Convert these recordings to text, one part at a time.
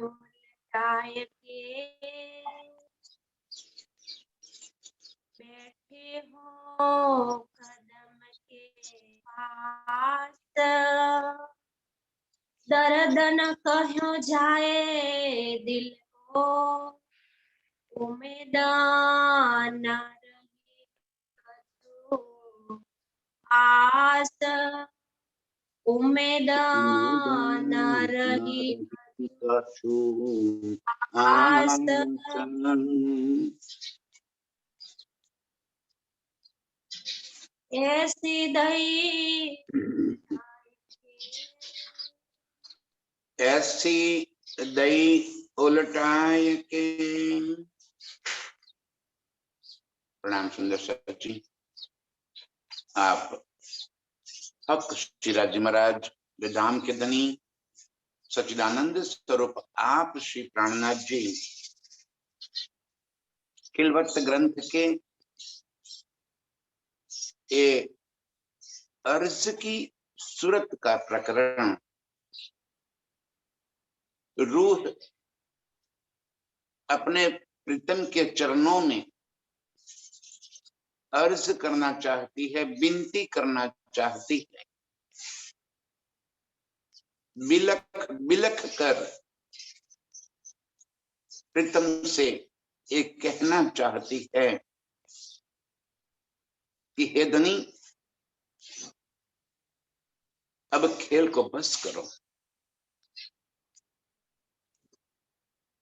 उलटाए के बैठे हो कदम के पास, दर्द न कहो जाए दिल को, उम्मीद न रही कछु आस, उम्मीद न रही कछु आस। ऐसी दई ऐसी दई उलटाए के। प्रणाम सुंदर सर जी। आप हक श्री राज महाराज धाम के धनी सच्चिदानंद स्वरूप आप श्री प्राणनाथ जी किलवत ग्रंथ के ये अर्ज की सूरत का प्रकरण रूह अपने प्रीतम के चरणों में अर्ज करना चाहती है, विनती करना चाहती है, बिलख बिलख कर प्रीतम से एक कहना चाहती है कि हे धनी, अब खेल को बस करो।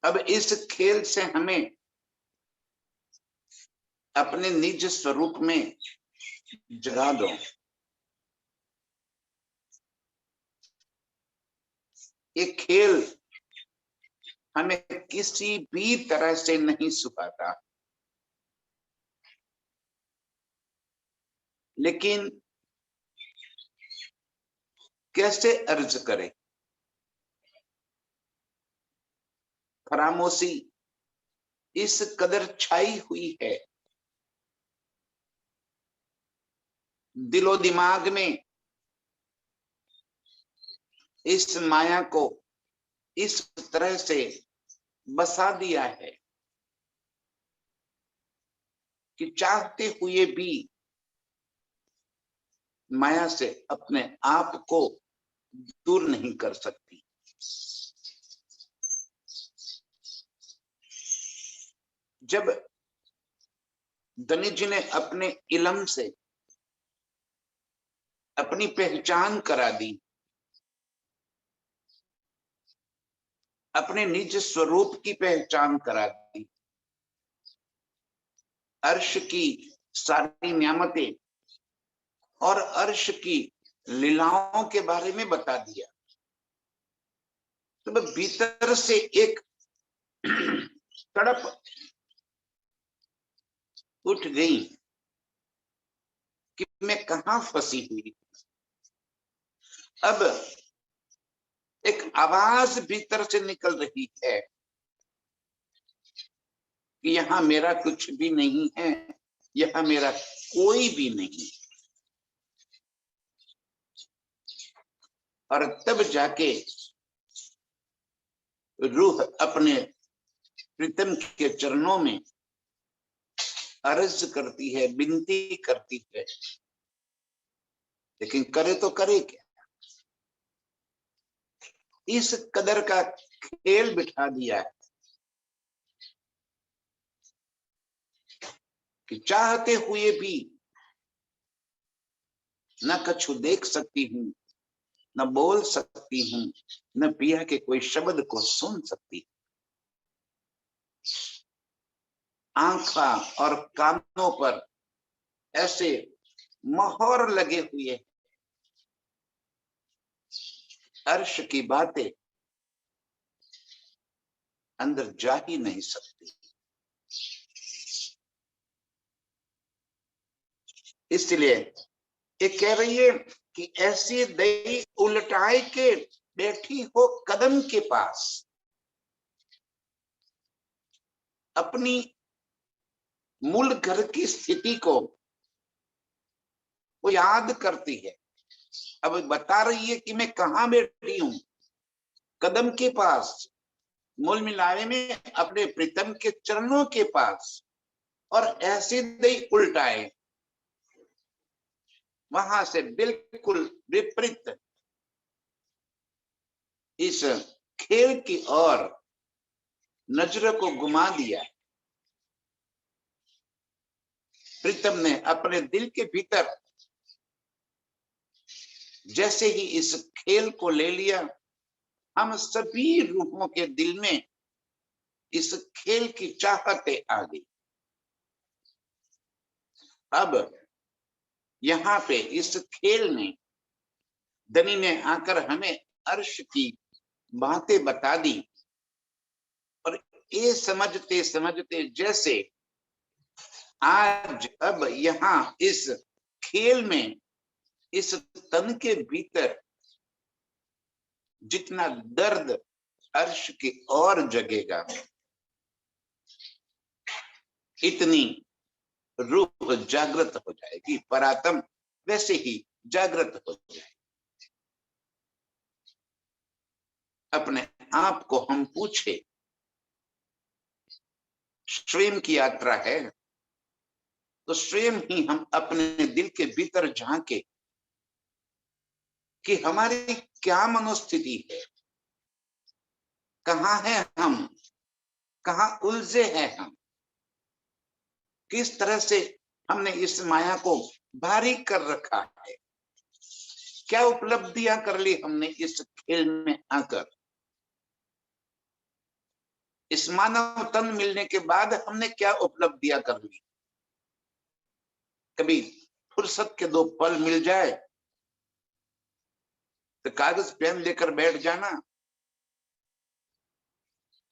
अब इस खेल से हमें अपने निज स्वरूप में जगा दो। ये खेल हमें किसी भी तरह से नहीं सुखाता, लेकिन कैसे अर्ज करें? खामोशी इस कदर छाई हुई है दिलो दिमाग में, इस माया को इस तरह से बसा दिया है कि चाहते हुए भी माया से अपने आप को दूर नहीं कर सकती। जब धनी जी ने अपने इलम से अपनी पहचान करा दी, अपने निज स्वरूप की पहचान करा दी, अर्श की सारी नियामतें और अर्श की लीलाओं के बारे में बता दिया, तो भीतर से एक तड़प उठ गई कि मैं कहां फंसी हुई। अब एक आवाज भीतर से निकल रही है कि यहां मेरा कुछ भी नहीं है, यहां मेरा कोई भी नहीं। और तब जाके रूह अपने प्रीतम के चरणों में अर्ज करती है, विनती करती है, लेकिन करे तो करे क्या? इस कदर का खेल बिठा दिया है कि चाहते हुए भी न कछु देख सकती हूं, न बोल सकती हूं, न पिया के कोई शब्द को सुन सकती। आंखा और कानों पर ऐसे मोहर लगे हुए, अर्श की बातें अंदर जा ही नहीं सकती। इसलिए ये कह रही है कि ऐसी दई उलटाए के बैठी हो कदम के पास, अपनी मूल घर की स्थिति को वो याद करती है। अब बता रही है कि मैं कहां बैठी हूं, कदम के पास, मूल मिलावे में अपने प्रीतम के चरणों के पास, और ऐसे दई उल्टाए वहां से बिल्कुल विपरीत इस खेल की ओर नजरों को घुमा दिया। प्रीतम ने अपने दिल के भीतर जैसे ही इस खेल को ले लिया, हम सभी रूहों के दिल में इस खेल की चाहतें आ गई। अब यहाँ पे इस खेल में धनी ने आकर हमें अर्श की बातें बता दी, और ये समझते समझते जैसे आज अब यहाँ इस खेल में इस तन के भीतर जितना दर्द अर्श की ओर जगेगा, इतनी रूह जागृत हो जाएगी, परात्म वैसे ही जागृत हो जाएगी। अपने आप को हम पूछे, स्वयं की यात्रा है तो स्वयं ही हम अपने दिल के भीतर झांके कि हमारी क्या मनोस्थिति है, कहाँ है हम, कहाँ उलझे हैं हम, किस तरह से हमने इस माया को भारी कर रखा है, क्या उपलब्धियां कर ली हमने इस खेल में आकर। इस मानव तन मिलने के बाद हमने क्या उपलब्धियां कर ली। कभी फुर्सत के 2 पल मिल जाए तो कागज पेन लेकर बैठ जाना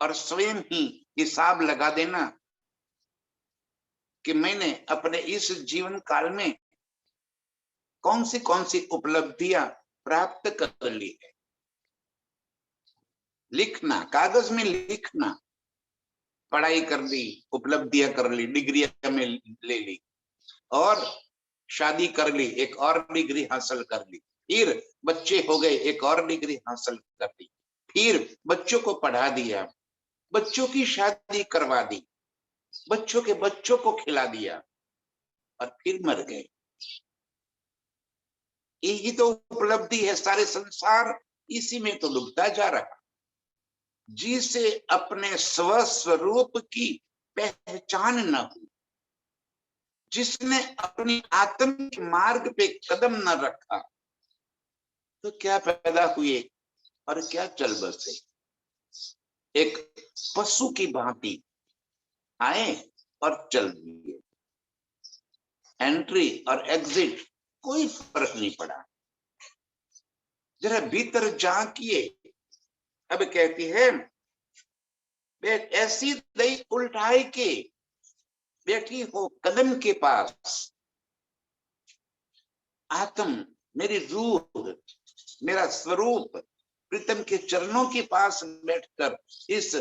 और स्वयं ही हिसाब लगा देना कि मैंने अपने इस जीवन काल में कौन सी उपलब्धियां प्राप्त कर ली है। लिखना, कागज में लिखना, पढ़ाई कर ली, उपलब्धियां कर ली, डिग्रियां में ले ली, और शादी कर ली, एक और डिग्री हासिल कर ली, फिर बच्चे हो गए, एक और डिग्री हासिल कर ली, फिर बच्चों को पढ़ा दिया, बच्चों की शादी करवा दी, बच्चों के बच्चों को खिला दिया, और फिर मर गए। यही तो उपलब्धि है। सारे संसार इसी में तो डूबता जा रहा। जिसे अपने स्वस्वरूप की पहचान न हुई, जिसने अपनी आत्म के मार्ग पे कदम न रखा, तो क्या पैदा हुए और क्या चल बसे। एक पशु की भांति आए और चल दिए, एंट्री और एग्जिट कोई फर्क नहीं पड़ा। जरा भीतर झांकिए। अब कहती है, ऐसी दई उल्टाई के बैठी हो कदम के पास, आत्म, मेरी रूह, मेरा स्वरूप प्रीतम के चरणों के पास बैठकर इस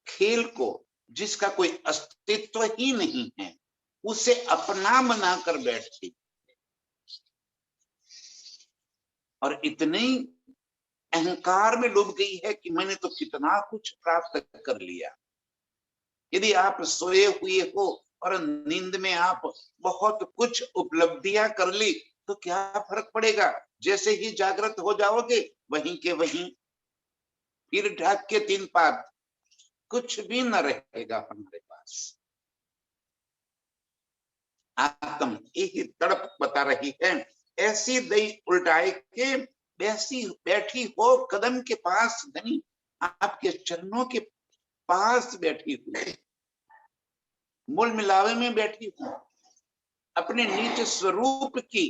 खेल को, जिसका कोई अस्तित्व ही नहीं है, उसे अपना बनाकर बैठती, और इतनी अहंकार में डूब गई है कि मैंने तो कितना कुछ प्राप्त कर लिया। यदि आप सोए हुए हो और नींद में आप बहुत कुछ उपलब्धियां कर ली, तो क्या फर्क पड़ेगा। जैसे ही जागृत हो जाओगे, वहीं के वहीं फिर ढाक के 3 पात, कुछ भी न रहेगा हमारे पास। आत्म यही तड़प बता रही है, ऐसी दई उल्टाए के वैसी बैठी हो कदम के पास, धनी आपके चरणों के पास बैठी हुई, मूल मिलावे में बैठी हूं, अपने नीच स्वरूप की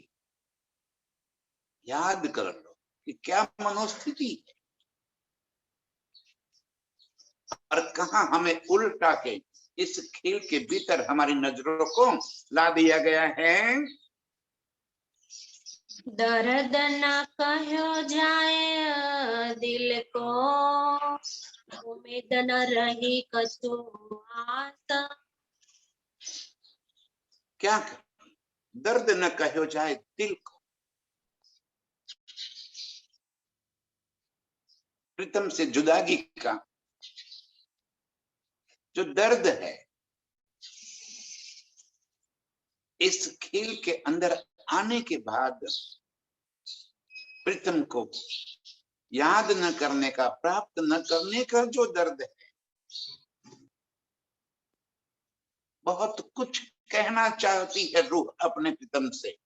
याद कर लो कि क्या मनोस्थिति है, और कहां हमें उल्टा के इस खेल के भीतर हमारी नजरों को ला दिया गया है। दर्द न कहो जाए दिल को, उम्मीद न रही कछु आस। क्या दर्द न कहो जाए दिल को, प्रीतम से जुदागी का जो दर्द है इस खेल के अंदर आने के बाद प्रीतम को याद न करने का, प्राप्त न करने का जो दर्द है, बहुत कुछ कहना चाहती है रूह अपने प्रीतम से।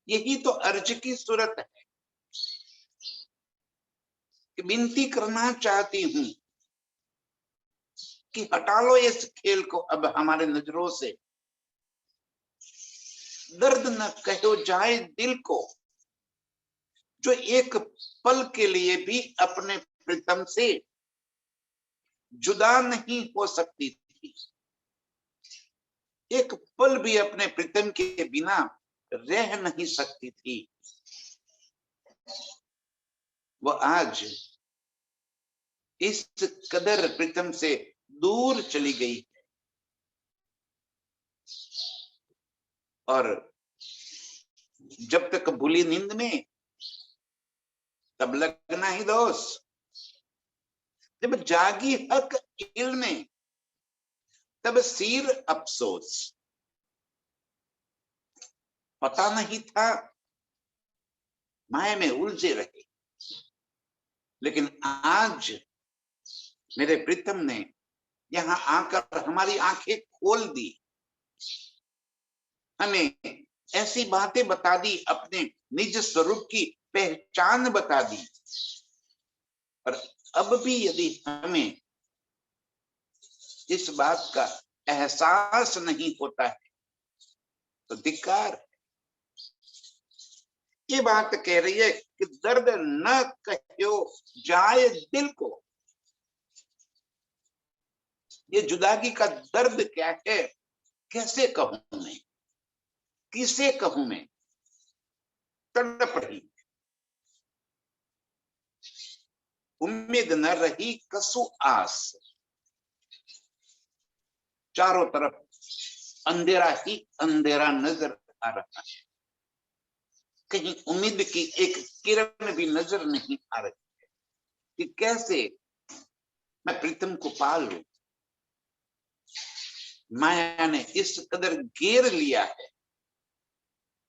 यही तो अर्ज की सूरत है कि विनती करना चाहती हूं कि हटा लो इस खेल को अब हमारे नजरों से। दर्द न कहो जाए दिल को, जो एक पल के लिए भी अपने प्रीतम से जुदा नहीं हो सकती थी, एक पल भी अपने प्रीतम के बिना रह नहीं सकती थी, वो आज इस कदर प्रीतम से दूर चली गई है। और जब तक भूली नींद में तब लगना ही दोष, जब जागी हक इल में तब सिर अफसोस। पता नहीं था, माया में उलझे रहे, लेकिन आज मेरे प्रीतम ने यहां आकर हमारी आंखें खोल दी, हमें ऐसी बातें बता दी, अपने निज स्वरूप की पहचान बता दी। और अब भी यदि हमें इस बात का एहसास नहीं होता है तो धिक्कार। ये बात कह रही है कि दर्द न कहो जाए दिल को। ये जुदागी का दर्द क्या है, कैसे कहूं मैं, किसे कहूं मैं, तड़प रही, उम्मीद न रही कसु आस, चारों तरफ अंधेरा ही अंधेरा नजर आ रहा है, कहीं उम्मीद की एक किरण भी नजर नहीं आ रही है कि कैसे मैं प्रीतम को पाल लूं। माया ने इस कदर घेर लिया है,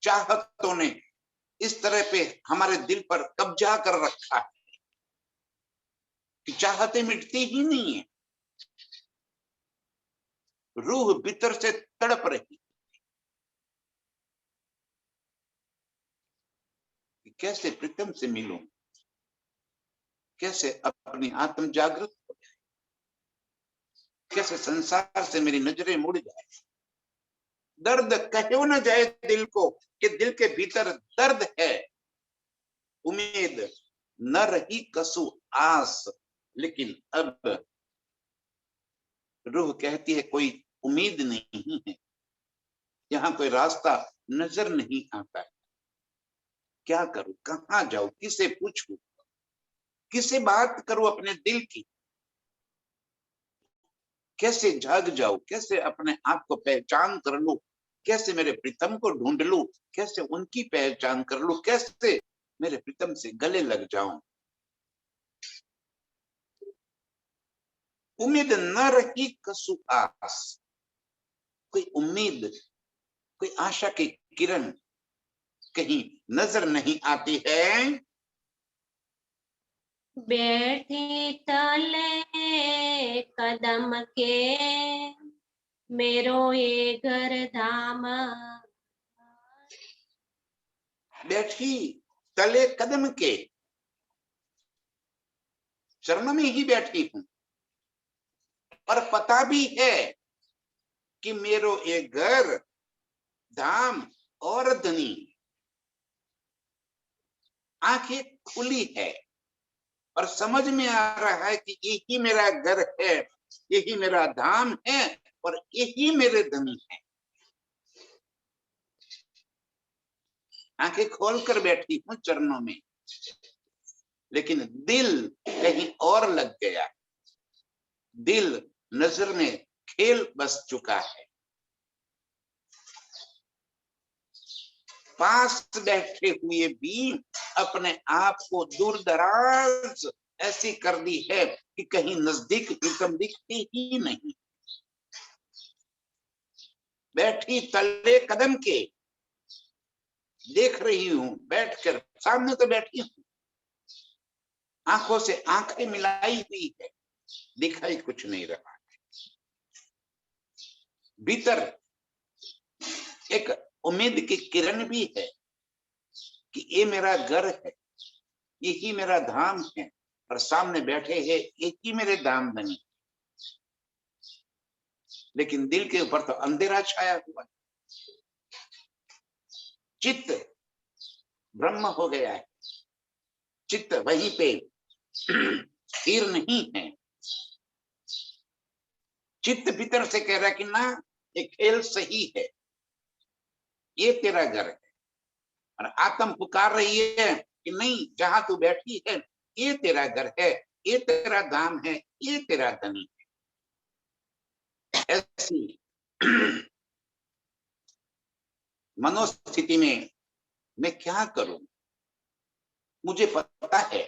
चाहतों ने इस तरह पे हमारे दिल पर कब्जा कर रखा है कि चाहते मिटती ही नहीं है, रूह भीतर से तड़प रही कि कैसे प्रीतम से मिलूं, कैसे अपनी आत्म जागृत हो जाए, कैसे संसार से मेरी नजरें मुड़ जाए। दर्द कहो न जाए दिल को कि दिल के भीतर दर्द है, उम्मीद न रही कसु आस, लेकिन अब रूह कहती है कोई उम्मीद नहीं है, यहां कोई रास्ता नजर नहीं आता है। क्या करूं, कहां जाऊं, किसे पूछूं, किसे बात करूं अपने दिल की, कैसे जाग जाऊं, कैसे अपने आप को पहचान कर लूं, कैसे मेरे प्रीतम को ढूंढ लूं, कैसे उनकी पहचान कर लूं, कैसे मेरे प्रीतम से गले लग जाऊं। उम्मीद न रही कसु आस, कोई उम्मीद, कोई आशा की किरण कहीं नजर नहीं आती है। बैठी तले कदम के मेरो ये घर धाम, बैठी तले कदम के, चरण में ही बैठी हूं, और पता भी है कि मेरो ये घर धाम और धनी। आंखें खुली है और समझ में आ रहा है कि यही मेरा घर है, यही मेरा धाम है और यही मेरे धनी है। आंखें खोलकर बैठी हूं चरणों में, लेकिन दिल कहीं और लग गया, दिल नजर में खेल बस चुका है। पास बैठे हुए भी अपने आप को दूर दराज ऐसी कर दी है कि कहीं नजदीक प्रीतम दिखती ही नहीं। बैठी तले कदम के, देख रही हूं बैठकर, सामने तो बैठी हूं, आंखों से आंखें मिलाई हुई है, दिखाई कुछ नहीं रहा। भीतर एक उम्मीद की किरण भी है कि ये मेरा घर है, यही मेरा धाम है, और सामने बैठे हैं एक ही मेरे धाम बनी। लेकिन दिल के ऊपर तो अंधेरा छाया हुआ, चित्त ब्रह्म हो गया है, चित्त वहीं पे स्थिर नहीं है। चित्त भीतर से कह रहा है कि ना, ये खेल सही है, ये तेरा घर है, और आत्म पुकार रही है कि नहीं, जहां तू बैठी है ये तेरा घर है, ये तेरा धाम है, ये तेरा धनी है। ऐसी मनोस्थिति में मैं क्या करूं? मुझे पता है,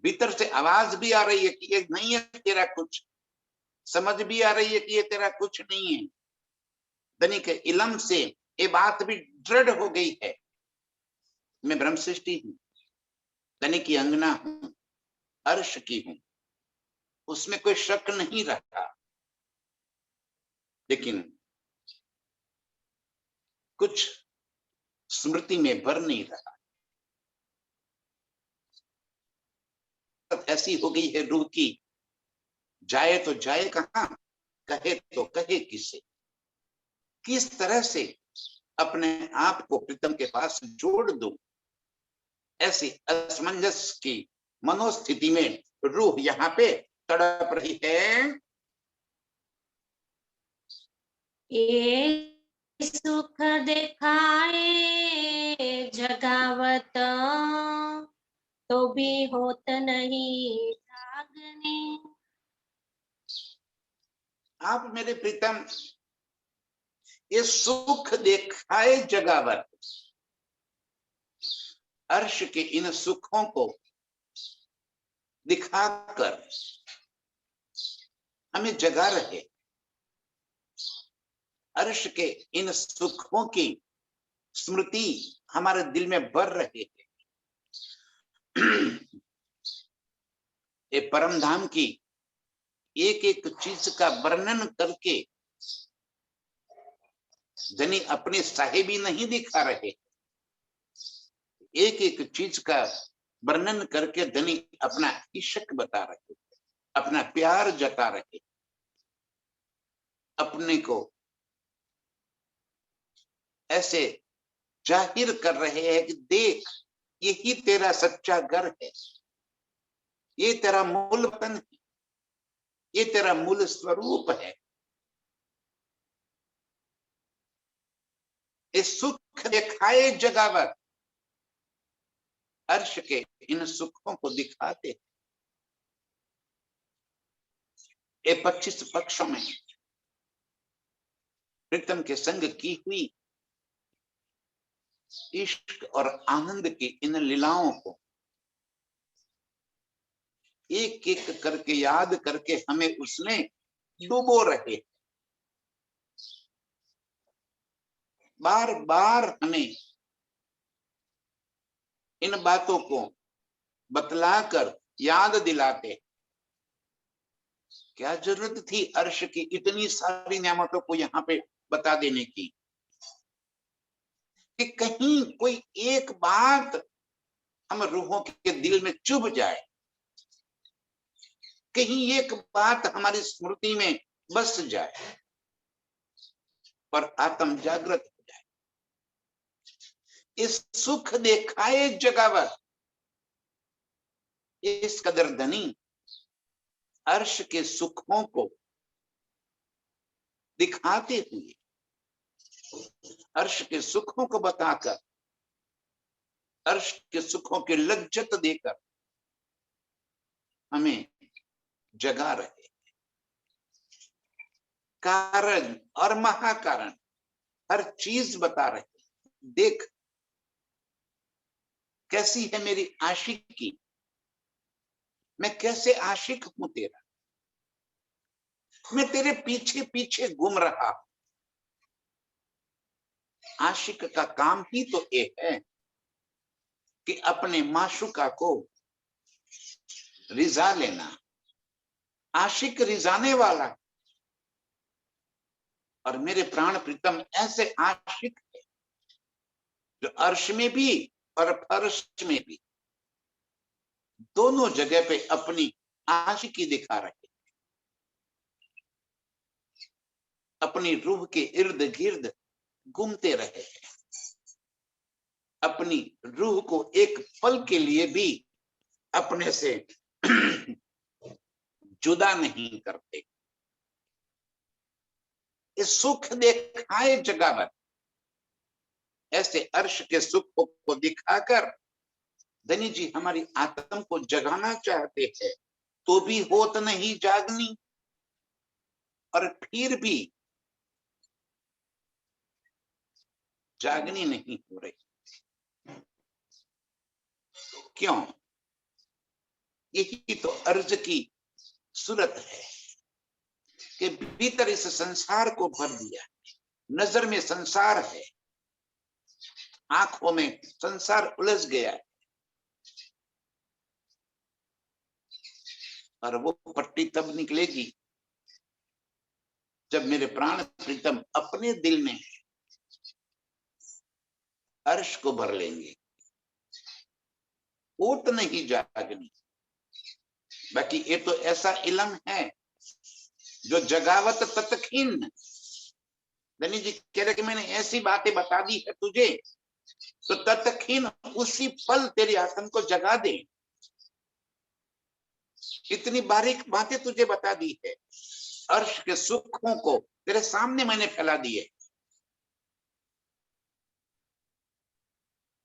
भीतर से आवाज भी आ रही है कि ये नहीं है तेरा कुछ, समझ भी आ रही है कि ये तेरा कुछ नहीं है। धनी के इलम से ये बात भी दृढ़ हो गई है, मैं ब्रह्म सृष्टि हूं, धनी की अंगना हूं, अर्श की हूं, उसमें कोई शक नहीं रहा। लेकिन कुछ स्मृति में भर नहीं रहा, ऐसी हो गई है रूह की, जाए तो जाए कहां, कहे तो कहे किसे, किस तरह से अपने आप को प्रीतम के पास जोड़ दूं। ऐसी असमंजस की मनोस्थिति में रूह यहाँ पे तड़प रही है। ये सुख दिखाए जगावत, तो भी होत नहीं जागने। आप मेरे प्रीतम ये सुख दिखाए जगावत, अर्श के इन सुखों को दिखाकर हमें जगा रहे, अर्श के इन सुखों की स्मृति हमारे दिल में भर रही है। ये परम धाम की एक एक चीज का वर्णन करके धनी अपनी साहेबी नहीं दिखा रहे, एक एक चीज का वर्णन करके धनी अपना इश्क बता रहे, अपना प्यार जता रहे, अपने को ऐसे जाहिर कर रहे हैं कि देख, यही तेरा सच्चा घर है, ये तेरा मूल वतन है, ये तेरा मूल स्वरूप है। इस सुख दिखाए जगावत, अर्श के इन सुखों को दिखाते। ये 25 पक्षों में प्रीतम के संग की हुई इश्क और आनंद की इन लीलाओं को एक एक करके याद करके हमें उसमें डुबो रहे, बार बार हमें इन बातों को बतलाकर याद दिलाते। क्या जरूरत थी अर्श की इतनी सारी नेमतों को यहाँ पे बता देने की, कि कहीं कोई एक बात हम रूहों के दिल में चुभ जाए, कहीं एक बात हमारी स्मृति में बस जाए और आत्म जागृत हो जाए। इस सुख दिखाए जगावत, इस कदर धनी अर्श के सुखों को दिखाते हुए, अर्श के सुखों को बताकर, अर्श के सुखों की लज्जत देकर हमें जगा रहे, कारण और महाकारण हर चीज बता रहे। देख कैसी है मेरी आशिकी, मैं कैसे आशिक हूं तेरा, मैं तेरे पीछे पीछे घूम रहा हूं। आशिक का काम ही तो ये है कि अपने माशूका को रिजा लेना। आशिक रिजाने वाला है। और मेरे प्राण प्रीतम ऐसे आशिक है जो अर्श में भी और फर्श में भी दोनों जगह पे अपनी आशिकी दिखा रहे, अपनी रूह के इर्द गिर्द घूमते रहे, अपनी रूह को एक पल के लिए भी अपने से जुदा नहीं करते। इस सुख दिखाए जगावत, ऐसे अर्श के सुख को दिखाकर धनी जी हमारी आत्म को जगाना चाहते हैं, तो भी होत नहीं जागनी, और फिर भी जागनी नहीं हो रही। क्यों? यही तो अर्ज की सूरत है कि भीतर इस संसार को भर दिया, नजर में संसार है, आंखों में संसार उलझ गया है, और वो पट्टी तब निकलेगी जब मेरे प्राण प्रीतम अपने दिल में अर्श को भर लेंगे। होत नहीं जागनी। बाकी ये तो ऐसा इलम है जो जगावत तत्खीन। धनी जी कह रहे कि मैंने ऐसी बातें बता दी है तुझे, तो तत्खीन उसी पल तेरी आत्म को जगा दे। इतनी बारीक बातें तुझे बता दी है, अर्श के सुखों को तेरे सामने मैंने फैला दिए,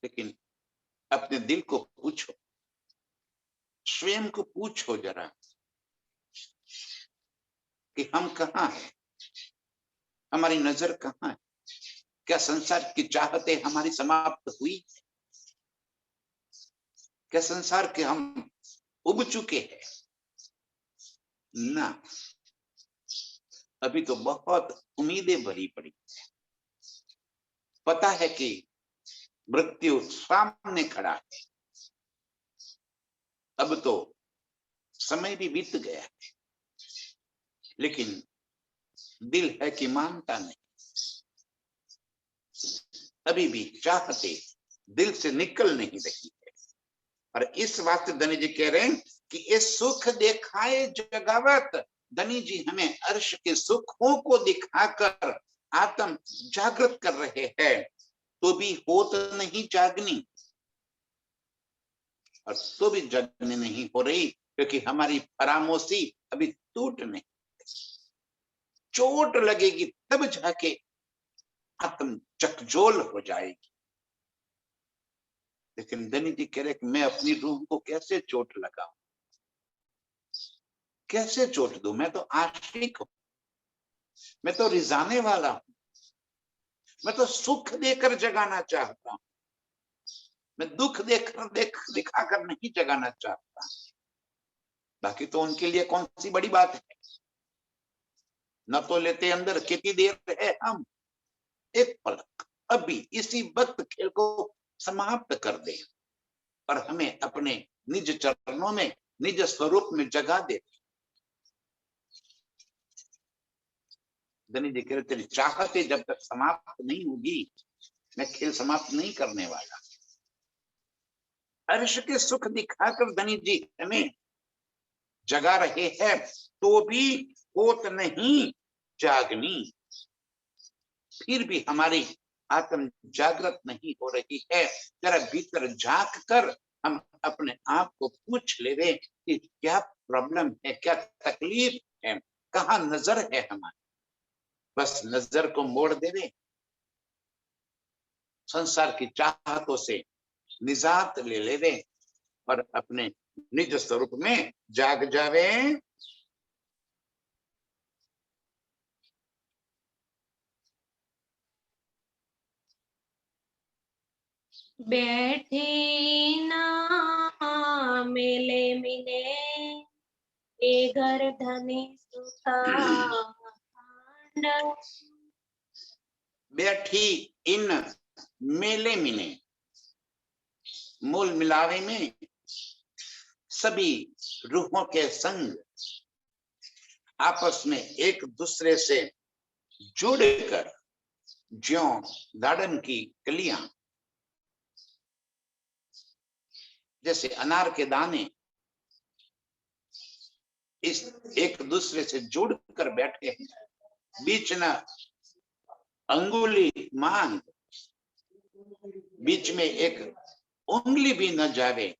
लेकिन अपने दिल को पूछो, स्वयं को पूछो जरा कि हम कहाँ हैं, हमारी नजर कहाँ है? क्या संसार की चाहते हमारी समाप्त हुई? क्या संसार के हम उब चुके हैं? ना, अभी तो बहुत उम्मीदें भरी पड़ी। पता है कि मृत्यु सामने खड़ा है, अब तो समय भी बीत गया है, लेकिन दिल है कि मानता नहीं। अभी भी चाहते दिल से निकल नहीं रही है। और इस वास्ते धनी जी कह रहे हैं कि ये सुख दिखाए जगावत। धनी जी हमें अर्श के सुखों को दिखाकर आत्म जागृत कर रहे हैं, तो भी होत नहीं जागनी, और तो भी जागनी नहीं हो रही, क्योंकि हमारी फरामोशी अभी टूट नहीं। चोट लगेगी तब जाके आत्म चकजोल हो जाएगी। लेकिन धनी जी कह रहे कि मैं अपनी रूह को कैसे चोट लगाऊं, कैसे चोट दूं? मैं तो आशिक हूं, मैं तो रिजाने वाला हूं, मैं तो सुख देकर जगाना चाहता हूं, मैं दुख दिखाकर नहीं जगाना चाहता। बाकी तो उनके लिए कौन सी बड़ी बात है, न तो लेते अंदर कितनी देर है हम, एक पलक अभी इसी वक्त खेल को समाप्त कर दे और हमें अपने निज चरणों में, निज स्वरूप में जगा दे। धनी जी कह रहे तेरी चाहते जब तक समाप्त नहीं होगी, मैं खेल समाप्त नहीं करने वाला। अर्श के सुख दिखाकर धनी जी हमें जगा रहे हैं, तो भी होत नहीं जागनी, फिर भी हमारी आत्म जागृत नहीं हो रही है। जरा भीतर झांक कर हम अपने आप को पूछ ले रहे कि क्या प्रॉब्लम है, क्या तकलीफ है, कहाँ नजर है हमारी। बस नजर को मोड़ दे रहे, संसार की चाहतों से निजात ले ले रहे और अपने निज स्वरूप में जाग जावे। बैठी ना मेले मिले ए घर धनी सुखा खांड। बैठी इन मेले मिले, मूल मिलावे में सभी रूहों के संग आपस में एक दूसरे से जुड़कर ज्यों दाड़म की कलियां, जैसे अनार के दाने इस एक दूसरे से जुड़कर बैठे हैं, बीच न अंगुली मांग, बीच में एक उंगली भी न जावे,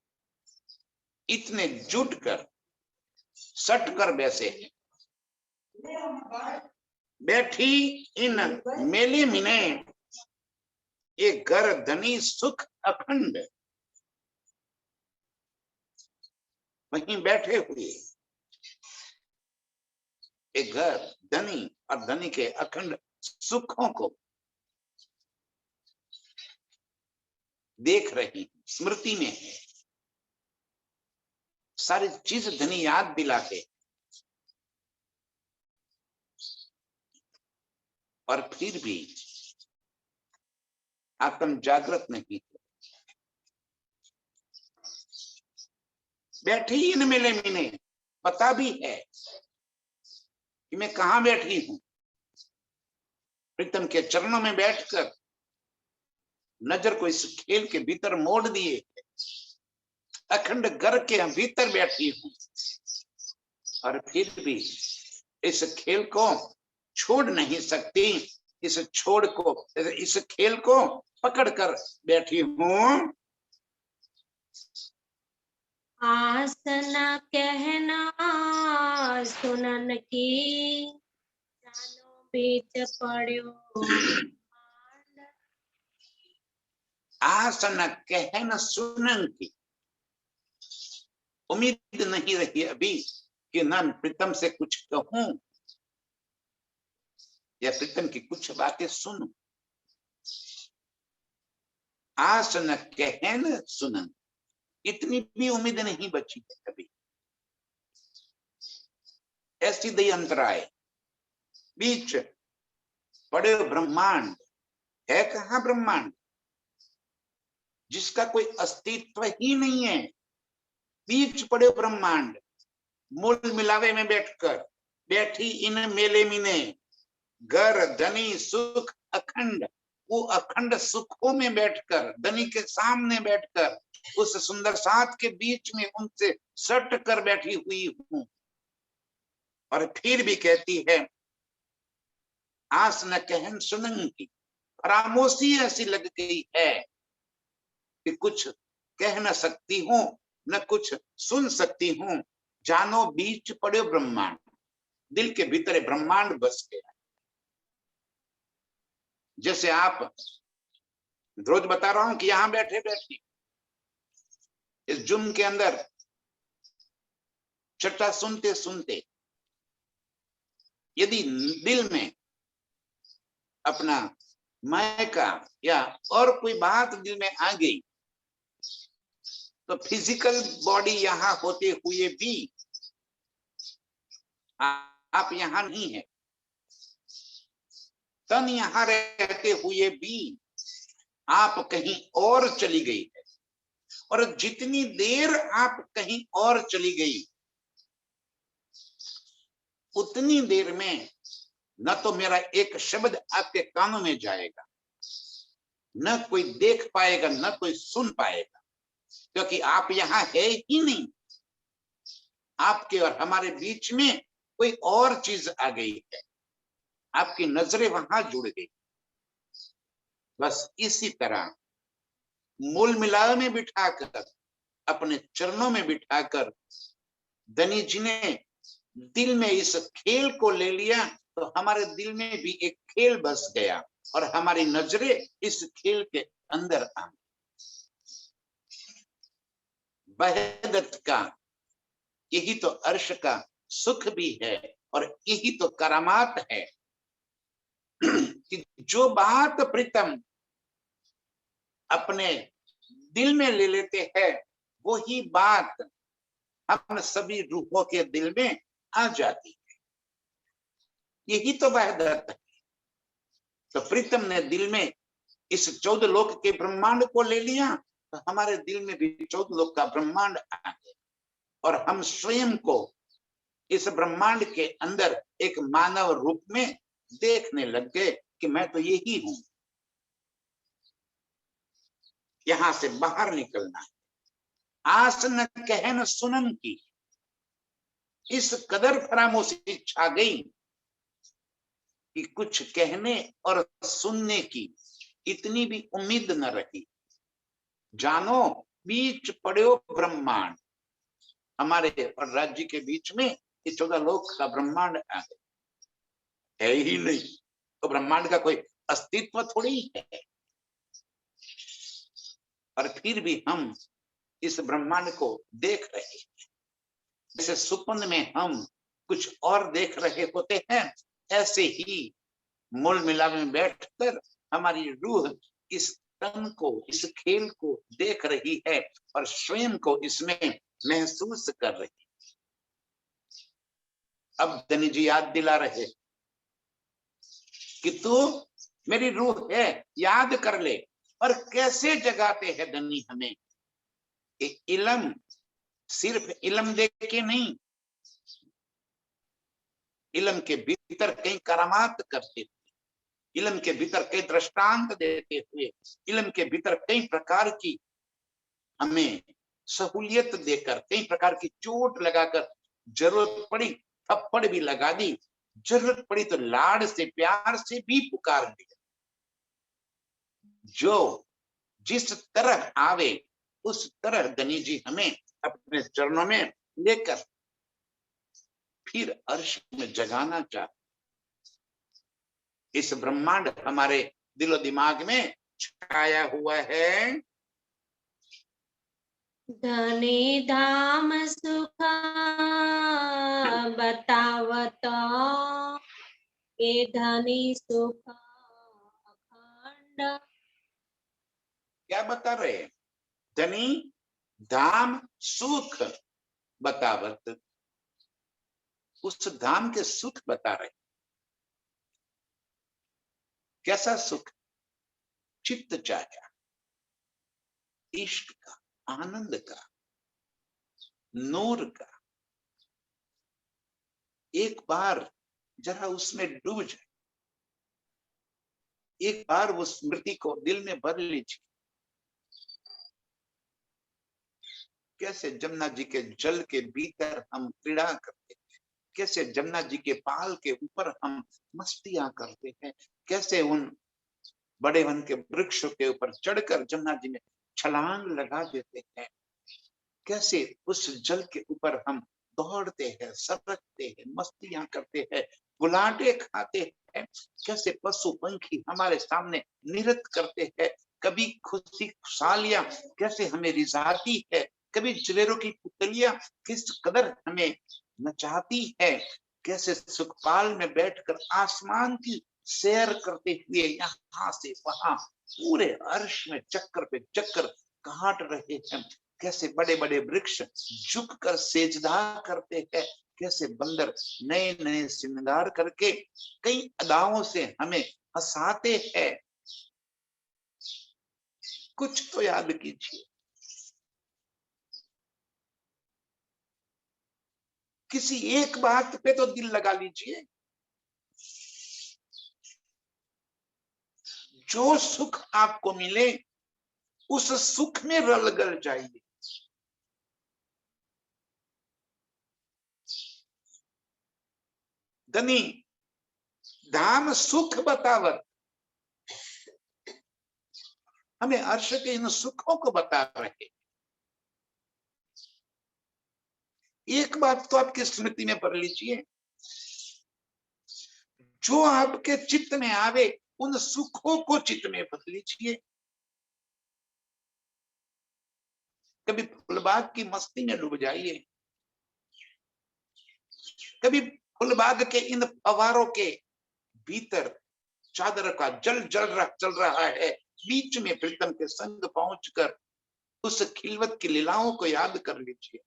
इतने जुटकर सट कर बैसे हैं। बैठी इन मेले मिने ये घर धनी सुख अखंड, वहीं बैठे हुए एक घर धनी और धनी के अखंड सुखों को देख रही, स्मृति में है, सारी चीज धनी याद दिलाते, और फिर भी आत्म जागृत नहीं। बैठी इन मेले मिने, पता भी है कि मैं कहां बैठी हूं, प्रीतम के चरणों में बैठकर नजर को इस खेल के भीतर मोड़ दिए, अखंड घर के भीतर बैठी हूं, और फिर भी इस खेल को छोड़ नहीं सकती, इस खेल को पकड़कर बैठी हूं। आस न कहना सुनन की जानो बीच पड़ो ब्रह्मांड। आस न कहन सुनन की, उम्मीद नहीं रही अभी कि न प्रीतम से कुछ कहूं या प्रीतम की कुछ बातें सुनूं। आस न कहन सुनन, इतनी भी उम्मीद नहीं बची है कभी। ऐसी दई अंतराय, बीच पड़े ब्रह्मांड, है कहां ब्रह्मांड जिसका कोई अस्तित्व ही नहीं है, बीच पड़े ब्रह्मांड, मूल मिलावे में बैठकर बैठी इन मेले मिने, घर धनी सुख अखंड, वो अखंड सुखों में बैठकर, धनी के सामने बैठकर, उस सुंदर साथ के बीच में उनसे सट कर बैठी हुई हूं, और फिर भी कहती है आस न कहन सुनन की, खामोशी ऐसी लग गई है कि कुछ कह न सकती हूं, न कुछ सुन सकती हूं। जानो बीच पड़े ब्रह्मांड, दिल के भीतर ब्रह्मांड बस गया। जैसे आप रोज बता रहा हूं कि यहां बैठे बैठे इस जुम के अंदर चर्चा सुनते सुनते यदि दिल में अपना मैं का या और कोई बात दिल में आ गई, तो फिजिकल बॉडी यहां होते हुए भी आप यहां नहीं है, तन यहां रहते हुए भी आप कहीं और चली गई है, और जितनी देर आप कहीं और चली गई उतनी देर में न तो मेरा एक शब्द आपके कानों में जाएगा, न कोई देख पाएगा, न कोई सुन पाएगा, क्योंकि आप यहां है ही नहीं। आपके और हमारे बीच में कोई और चीज आ गई है, आपकी नजरें वहां जुड़ गई। बस इसी तरह मूल मिलाव में बिठाकर, अपने चरणों में बिठाकर धनी जी ने दिल में इस खेल को ले लिया, तो हमारे दिल में भी एक खेल बस गया और हमारी नजरें इस खेल के अंदर आ गई। वहदत का यही तो अर्श का सुख भी है, और यही तो करामात है कि जो बात प्रीतम अपने दिल में ले लेते हैं, वही बात हम सभी रूहों के दिल में आ जाती है। यही तो वहदत है। तो प्रीतम ने दिल में इस 14 लोक के ब्रह्मांड को ले लिया, तो हमारे दिल में भी 14 लोक का ब्रह्मांड आ गया, और हम स्वयं को इस ब्रह्मांड के अंदर एक मानव रूप में देखने लग गए कि मैं तो यही हूं। यहां से बाहर निकलना है। आस न कहन सुनन की, इस कदर फरामोशी छा गई कि कुछ कहने और सुनने की इतनी भी उम्मीद न रही। जानो बीच पड़ो ब्रह्मांड, हमारे और राज्य के बीच में ये 14 लोक का ब्रह्मांड है ही नहीं, तो ब्रह्मांड का कोई अस्तित्व थोड़ी है। और फिर भी हम इस ब्रह्मांड को देख रहे हैं। जैसे सुपन में हम कुछ और देख रहे होते हैं, ऐसे ही मूल मिलाप में बैठकर हमारी रूह इस तन को, इस खेल को देख रही है और स्वयं को इसमें महसूस कर रही है। अब धनी जी याद दिला रहे कि तू मेरी रूह है, याद कर ले। और कैसे जगाते हैं धनी हमें? इलम, सिर्फ इलम देख के नहीं, इलम के भीतर कई करामात करते हुए, इलम के भीतर कई दृष्टांत देते हुए, इलम के भीतर कई प्रकार की हमें सहूलियत देकर, कई प्रकार की चोट लगाकर, जरूरत पड़ी थप्पड़ भी लगा दी, जरूरत पड़ी तो लाड से प्यार से भी पुकार दिया। जो जिस तरह आवे उस तरह धनी जी हमें अपने चरणों में लेकर फिर अर्श में जगाना चाहते। इस ब्रह्मांड हमारे दिलो दिमाग में छाया हुआ है। धनी धाम सुख बतावत, ये धनी सुख अखंड। क्या बता रहे हैं? धनी धाम सुख बतावत, उस धाम के सुख बता रहे। कैसा सुख? चित्त चाहा, इश्क का, आनंद का, नूर का। एक बार जरा उसमें डूब जाए, एक बार वो स्मृति को दिल में भर लीजिए। कैसे जमुना जी के जल के भीतर हम क्रीड़ा करते हैं, कैसे जमुना जी के पाल के ऊपर हम मस्तियां करते हैं, कैसे उन बड़े वन के वृक्षों के ऊपर चढ़कर जमुना जी में छलांग लगा देते हैं, कैसे उस जल के ऊपर हम दौड़ते हैं, सरकते हैं, मस्तियां करते हैं, गुलाटे खाते हैं, कैसे पशु पंखी हमारे सामने नृत्य करते हैं, कभी खुशी खुशहालियां कैसे हमें रिझाती है, कभी जलेरों की पुतलियां किस कदर हमें नचाती है, कैसे सुखपाल में बैठकर आसमान की सैर करते हुए यहाँ से वहां पूरे अर्श में चक्कर पे चक्कर काट रहे हैं, कैसे बड़े बड़े वृक्ष झुककर सेजदा करते हैं, कैसे बंदर नए नए श्रृंगार करके कई अदाओं से हमें हंसाते हैं। कुछ तो याद कीजिए, किसी एक बात पे तो दिल लगा लीजिए। जो सुख आपको मिले उस सुख में रल गल जाइए। धनी धाम सुख बतावत, हमें अर्श के इन सुखों को बता रहे। एक बात तो आपकी स्मृति में पढ़ लीजिए, जो आपके चित्त में आवे उन सुखों को चित्त में भर लीजिए। कभी फुलबाग की मस्ती में डूब जाइए, कभी फुलबाग के इन फवारों के भीतर चादर का जल चल रहा है, बीच में प्रीतम के संग पहुंचकर उस खिलवत की लीलाओं को याद कर लीजिए।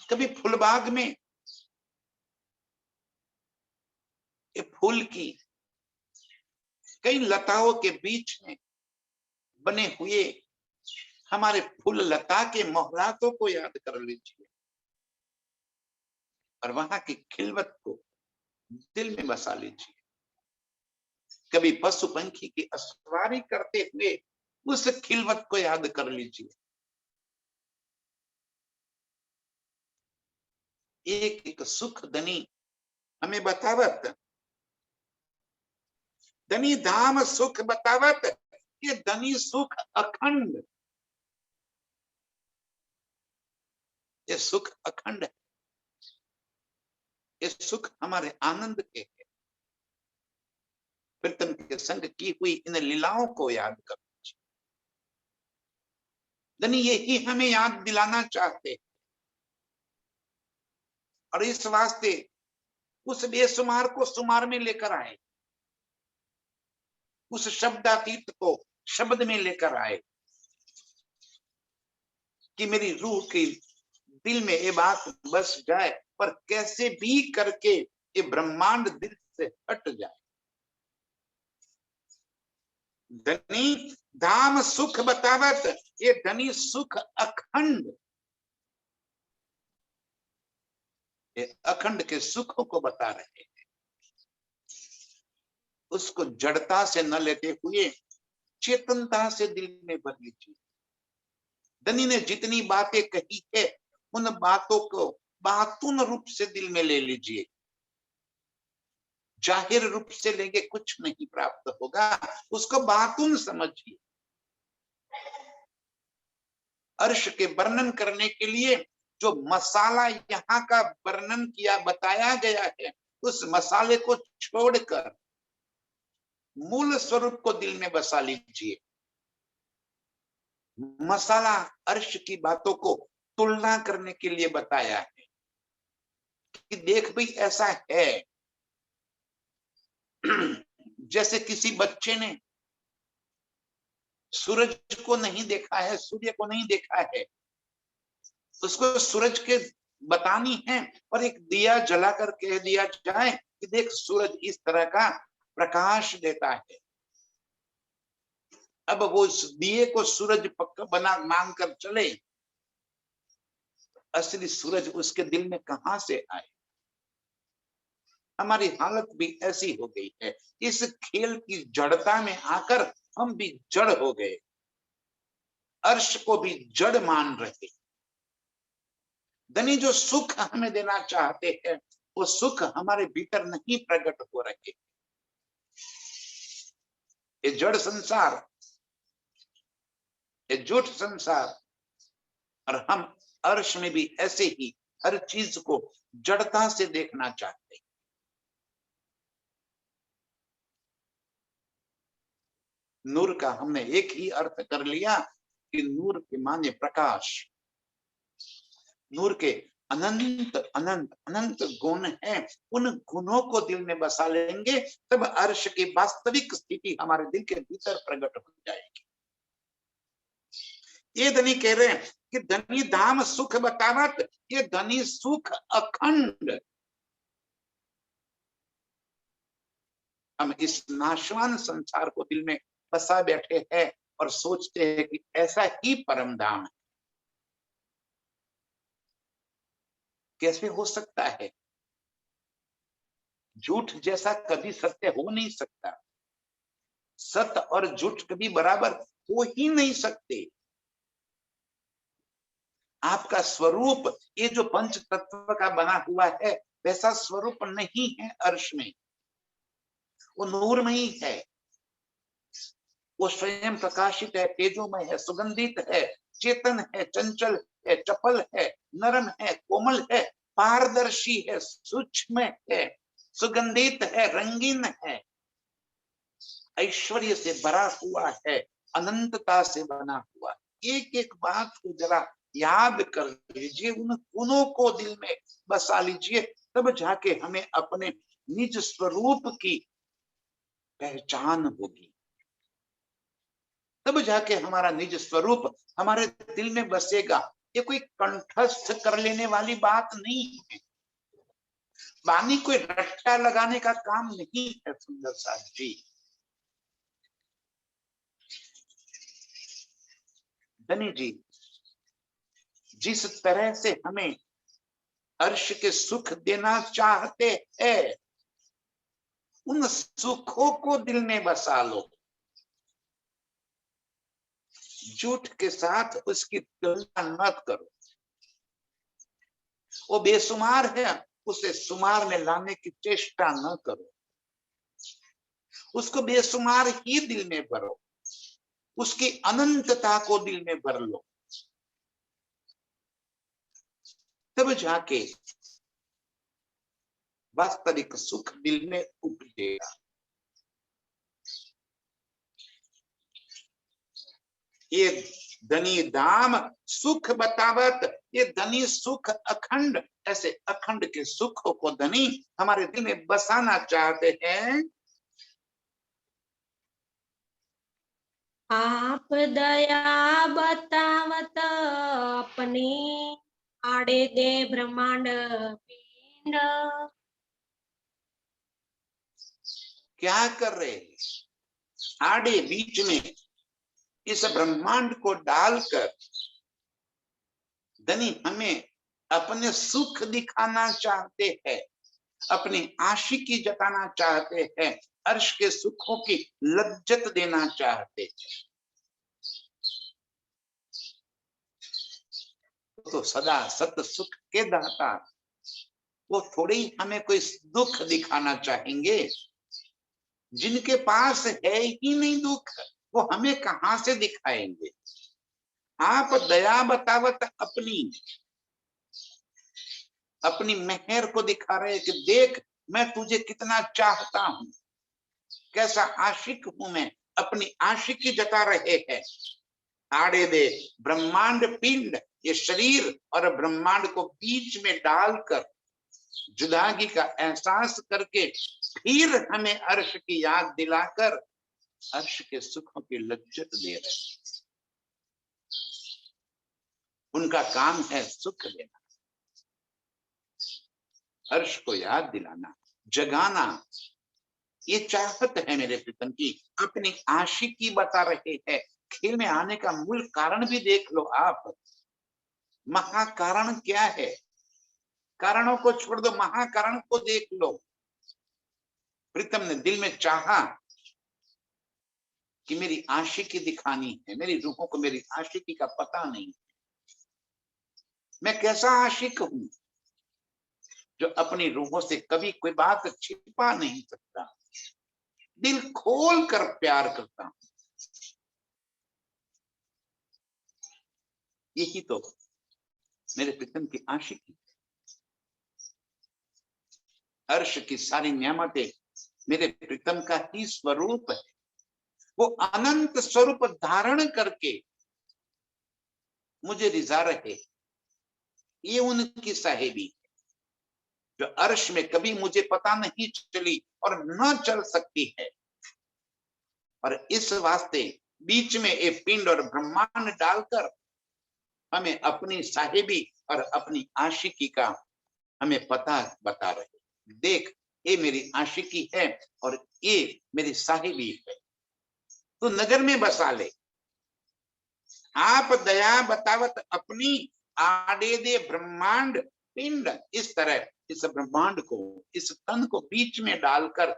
कभी फूलबाग में ये फूल की कई लताओं के बीच में बने हुए हमारे फूल लता के मोहरातों को याद कर लीजिए और वहां की खिलवत को दिल में बसा लीजिए। कभी पशु पंखी की सवारी करते हुए उस खिलवत को याद कर लीजिए। एक एक सुख धनी हमें बतावत, धनी धाम सुख बतावत, ये धनी सुख अखंड, ये सुख अखंड है, ये सुख हमारे आनंद के है। प्रीतम के संग की हुई इन लीलाओं को याद कर लीजिए। धनी यही हमें याद दिलाना चाहते हैं और इस वास्ते उस बेसुमार को सुमार में लेकर आए, उस शब्दातीत को शब्द में लेकर आए कि मेरी रूह की दिल में ये बात बस जाए, पर कैसे भी करके ये ब्रह्मांड दिल से हट जाए। धनी धाम सुख बतावत, ये धनी सुख अखंड, ये अखंड के सुखों को बता रहे हैं। उसको जड़ता से न लेते हुए चेतनता से दिल में भर लीजिए। धनी ने जितनी बातें कही है उन बातों को बातून रूप से दिल में ले लीजिए। जाहिर रूप से लेंगे कुछ नहीं प्राप्त होगा, उसको बातून समझिए। अर्श के वर्णन करने के लिए जो मसाला यहाँ का वर्णन किया बताया गया है, उस मसाले को छोड़कर मूल स्वरूप को दिल में बसा लीजिए। मसाला अर्श की बातों को तुलना करने के लिए बताया है कि देख भाई ऐसा है। जैसे किसी बच्चे ने सूरज को नहीं देखा है, सूर्य को नहीं देखा है, उसको सूरज के बतानी है और एक दिया जला कर कह दिया जाए कि देख सूरज इस तरह का प्रकाश देता है। अब वो उस दिए को सूरज पक्का बना मानकर चले, असली सूरज उसके दिल में कहां से आए। हमारी हालत भी ऐसी हो गई है, इस खेल की जड़ता में आकर हम भी जड़ हो गए, अर्श को भी जड़ मान रहे। धनी जो सुख हमें देना चाहते हैं वो सुख हमारे भीतर नहीं प्रकट हो रहे। ये जड़ संसार, ये झूठ संसार, और हम अर्श में भी ऐसे ही हर चीज को जड़ता से देखना चाहते हैं। नूर का हमने एक ही अर्थ कर लिया कि नूर के माने प्रकाश। नूर के अनंत अनंत अनंत गुण हैं, उन गुणों को दिल में बसा लेंगे तब अर्श की वास्तविक स्थिति हमारे दिल के भीतर प्रकट हो जाएगी। ये धनी कह रहे हैं कि धनी धाम सुख बतावत, ये धनी सुख अखंड। हम इस नाशवान संसार को दिल में बसा बैठे हैं और सोचते हैं कि ऐसा ही परम धाम है। कैसे हो सकता है? झूठ जैसा कभी सत्य हो नहीं सकता, सत्य और झूठ कभी बराबर हो ही नहीं सकते। आपका स्वरूप ये जो पंच तत्व का बना हुआ है वैसा स्वरूप नहीं है अर्श में, वो नूरमयी है, वो स्वयं प्रकाशित है, तेजोमय है, सुगंधित है, चेतन है, चंचल है, चपल है, नरम है, कोमल है, पारदर्शी है, सूक्ष्म है, सुगंधित है, रंगीन है, ऐश्वर्य से भरा हुआ है, अनंतता से बना हुआ। एक एक बात को जरा याद कर लीजिए, उन गुणों को दिल में बसा लीजिए, तब जाके हमें अपने निज स्वरूप की पहचान होगी, तब जाके हमारा निज स्वरूप हमारे दिल में बसेगा। ये कोई कंठस्थ कर लेने वाली बात नहीं है, वाणी कोई रट्टा लगाने का काम नहीं है। सुंदर साथ जी, धनी जी जिस तरह से हमें अर्श के सुख देना चाहते हैं, उन सुखों को दिल में बसा लो। झूठ के साथ उसकी तुलना मत करो। वो बेसुमार है, उसे शुमार में लाने की चेष्टा न करो। उसको बेसुमार ही दिल में भरो, उसकी अनंतता को दिल में भर लो, तब जाके वास्तविक सुख दिल में उपजेगा। ये धनी धाम सुख बतावत, ये धनी सुख अखंड, ऐसे अखंड के सुखों को धनी हमारे दिल में बसाना चाहते हैं। आप दया बतावत अपनी आड़े दे ब्रह्मांड पिंड। क्या कर रहे हैं? आड़े बीच में इस ब्रह्मांड को डालकर धनी हमें अपने सुख दिखाना चाहते हैं, अपनी आशिकी जताना चाहते हैं, अर्श के सुखों की लज्जत देना चाहते हैं। तो सदा सत सुख के दाता वो थोड़ी ही हमें कोई दुख दिखाना चाहेंगे। जिनके पास है ही नहीं दुख, वो हमें कहां से दिखाएंगे। आप दया बतावत अपनी मेहर को दिखा रहे कि देख मैं तुझे कितना चाहता हूं, कैसा आशिक हूं मैं, अपनी आशिकी जता रहे हैं। आड़े दे ब्रह्मांड पिंड, ये शरीर और ब्रह्मांड को बीच में डालकर जुदागी का एहसास करके फिर हमें अर्श की याद दिलाकर अर्श के सुखों की लज्जत दे रहे। उनका काम है सुख देना, अर्श को याद दिलाना, जगाना। ये चाहत है मेरे प्रीतम की, अपनी आशिकी बता रहे हैं। खेल में आने का मूल कारण भी देख लो आप। महाकारण क्या है? कारणों को छोड़ दो, महाकारण को देख लो। प्रीतम ने दिल में चाहा कि मेरी आशिकी दिखानी है, मेरी रूहों को मेरी आशिकी का पता नहीं, मैं कैसा आशिक हूं जो अपनी रूहों से कभी कोई बात छिपा नहीं सकता, दिल खोल कर प्यार करता हूं। यही तो मेरे प्रीतम की आशिकी। अर्श की सारी नियामतें मेरे प्रीतम का ही स्वरूप है। वो अनंत स्वरूप धारण करके मुझे रिझा रहे, ये उनकी साहेबी है जो अर्श में कभी मुझे पता नहीं चली और न चल सकती है। और इस वास्ते बीच में एक पिंड और ब्रह्मांड डालकर हमें अपनी साहेबी और अपनी आशिकी का हमें पता बता रहे। देख ये मेरी आशिकी है और ये मेरी साहेबी है, तो नजर में बसा ले। आप दया बतावत अपनी आड़े दे ब्रह्मांड पिंड, इस तरह इस ब्रह्मांड को, इस तन को बीच में डालकर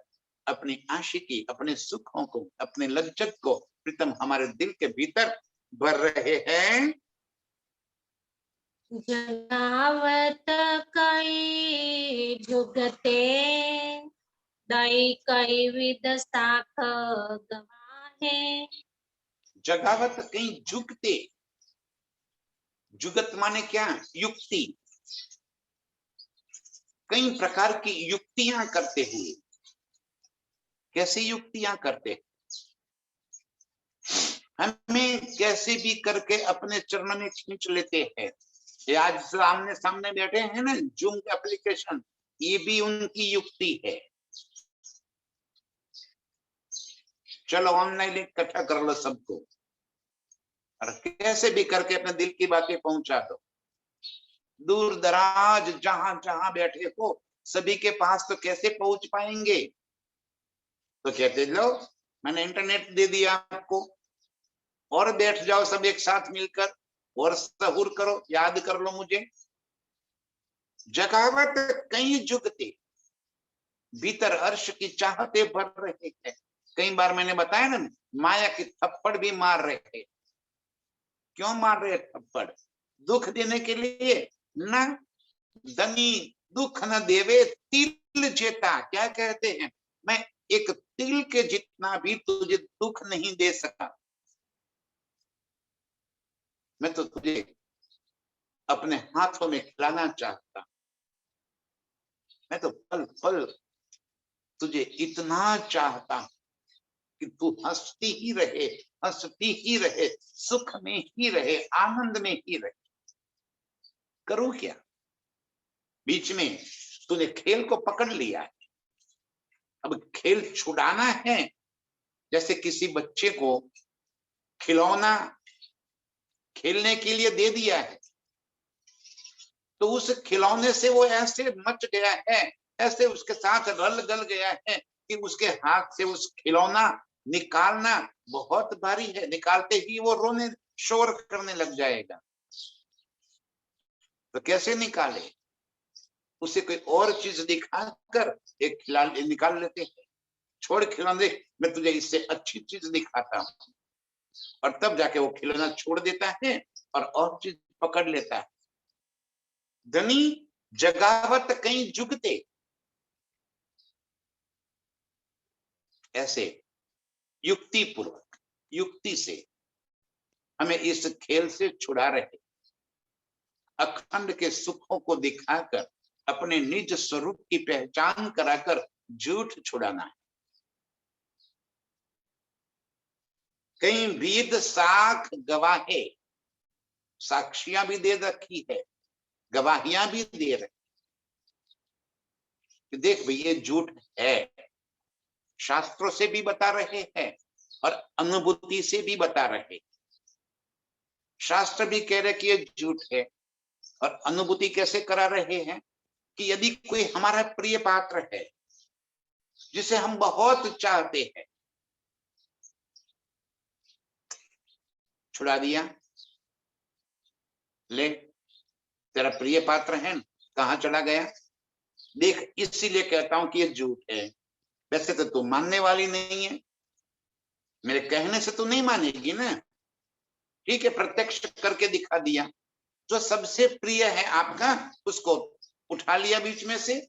अपनी आशिकी, अपने सुखों को, अपने लज्जत को प्रीतम हमारे दिल के भीतर भर रहे हैं। जगावत कई जुगते दई कई विद साख गवाहे। जगावत कहीं जुगते, जुगत माने क्या? युक्ति। कई प्रकार की युक्तियां करते हुए। कैसी युक्तियां करते? हमें कैसे भी करके अपने चरण में खींच लेते हैं। ये आज सामने सामने बैठे हैं ना जूम एप्लीकेशन, ये भी उनकी युक्ति है। चलो ऑनलाइन इकट्ठा कर लो सबको, और कैसे भी करके अपने दिल की बातें पहुंचा दो। दूर दराज जहां जहां बैठे हो सभी के पास तो कैसे पहुंच पाएंगे? तो कहते लो मैंने इंटरनेट दे दिया आपको, और बैठ जाओ सब एक साथ मिलकर और सहूर करो, याद कर लो मुझे। जगावत कई जुगते भीतर अर्श की चाहते भर रहे हैं। कई बार मैंने बताया ना, माया की थप्पड़ भी मार रहे हैं। क्यों मार रहे थप्पड़? दुख देने के लिए ना। धनी दुख न देवे तिल जेता, क्या कहते हैं? मैं एक तिल के जितना भी तुझे दुख नहीं दे सका, मैं तो तुझे अपने हाथों में खिलाना चाहता। मैं तो पल पल तुझे इतना चाहता कि तू हंसती ही रहे, हंसती ही रहे, सुख में ही रहे, आनंद में ही रहे। करूं क्या? बीच में तूने खेल को पकड़ लिया है, अब खेल छुड़ाना है। जैसे किसी बच्चे को खिलौना खेलने के लिए दे दिया है, तो उस खिलौने से वो ऐसे मच गया है, ऐसे उसके साथ रल गल गया है कि उसके हाथ से उस खिलौना निकालना बहुत भारी है। निकालते ही वो रोने शोर करने लग जाएगा। तो कैसे निकाले? उसे कोई और चीज दिखाकर एक खिलौना निकाल लेते हैं। छोड़ खिलौने, मैं तुझे इससे अच्छी चीज दिखाता हूँ, और तब जाके वो खिलौना छोड़ देता है और चीज पकड़ लेता है। धनी जगावत कई जुगते, ऐसे युक्ति पूर्वक, युक्ति से हमें इस खेल से छुड़ा रहे। अखंड के सुखों को दिखाकर अपने निज स्वरूप की पहचान कराकर झूठ छुड़ाना है। कई वेद साख गवाहे, साक्षियां भी दे रखी है, गवाहियां भी दे रही कि देख भाई ये झूठ है। शास्त्रों से भी बता रहे हैं और अनुभूति से भी बता रहे। शास्त्र भी कह रहे कि ये झूठ है, और अनुभूति कैसे करा रहे हैं कि यदि कोई हमारा प्रिय पात्र है जिसे हम बहुत चाहते हैं, छुड़ा दिया, ले तेरा प्रिय पात्र है, कहां चला गया देख, इसीलिए कहता हूं कि ये झूठ है। वैसे तो तू मानने वाली नहीं है, मेरे कहने से तू नहीं मानेगी ना। ठीक है, प्रत्यक्ष करके दिखा दिया। जो सबसे प्रिय है आपका, उसको उठा लिया बीच में से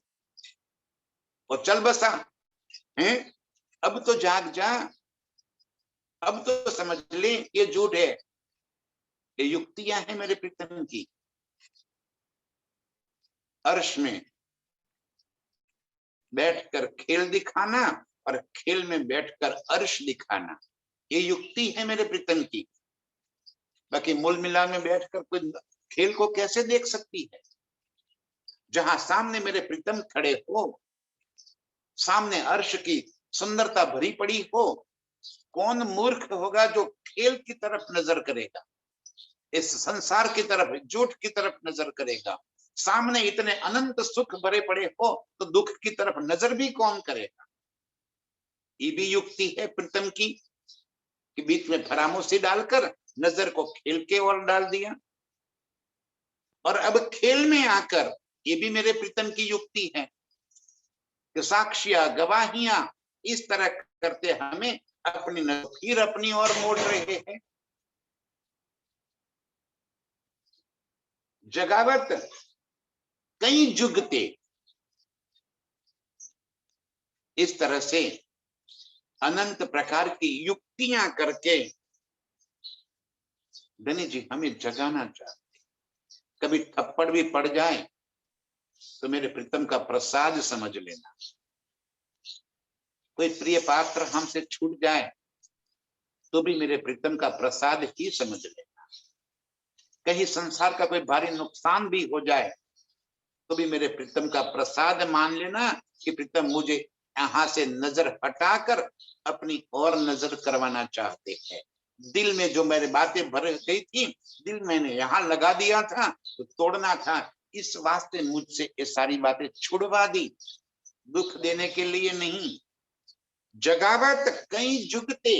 और चल बसा है। अब तो जाग जा, अब तो समझ ले ये झूठ है। ये युक्तियां हैं मेरे प्रीतम की। अर्श में बैठकर खेल दिखाना और खेल में बैठकर अर्श दिखाना, ये युक्ति है मेरे प्रीतम की। बाकी मूल मिलान में बैठकर कोई खेल को कैसे देख सकती है? जहां सामने मेरे प्रीतम खड़े हो, सामने अर्श की सुंदरता भरी पड़ी हो, कौन मूर्ख होगा जो खेल की तरफ नजर करेगा, इस संसार की तरफ, झूठ की तरफ नजर करेगा? सामने इतने अनंत सुख भरे पड़े हो तो दुख की तरफ नजर भी कौन करेगा? ये भी युक्ति है प्रीतम की कि बीच में फरामोशी डालकर नजर को खेल के ओर डाल दिया। और अब खेल में आकर ये भी मेरे प्रीतम की युक्ति है कि साक्ष्या गवाहियां इस तरह करते हमें अपनी फिर अपनी ओर मोड़ रहे हैं। जगावत कई जुगते, इस तरह से अनंत प्रकार की युक्तियां करके धनी जी हमें जगाना चाहते। कभी थप्पड़ भी पड़ जाए तो मेरे प्रीतम का प्रसाद समझ लेना। कोई प्रिय पात्र हमसे छूट जाए तो भी मेरे प्रीतम का प्रसाद ही समझ लेना। कहीं संसार का कोई भारी नुकसान भी हो जाए तो भी मेरे प्रीतम का प्रसाद मान लेना कि प्रीतम मुझे यहां से नजर हटाकर अपनी और नजर करवाना चाहते हैं। दिल में जो मेरे बातें भर गई थी, दिल मैंने यहाँ लगा दिया था तो तोड़ना था, इस वास्ते मुझसे ये सारी बातें छुड़वा दी, दुख देने के लिए नहीं। जगावत कई जुगते,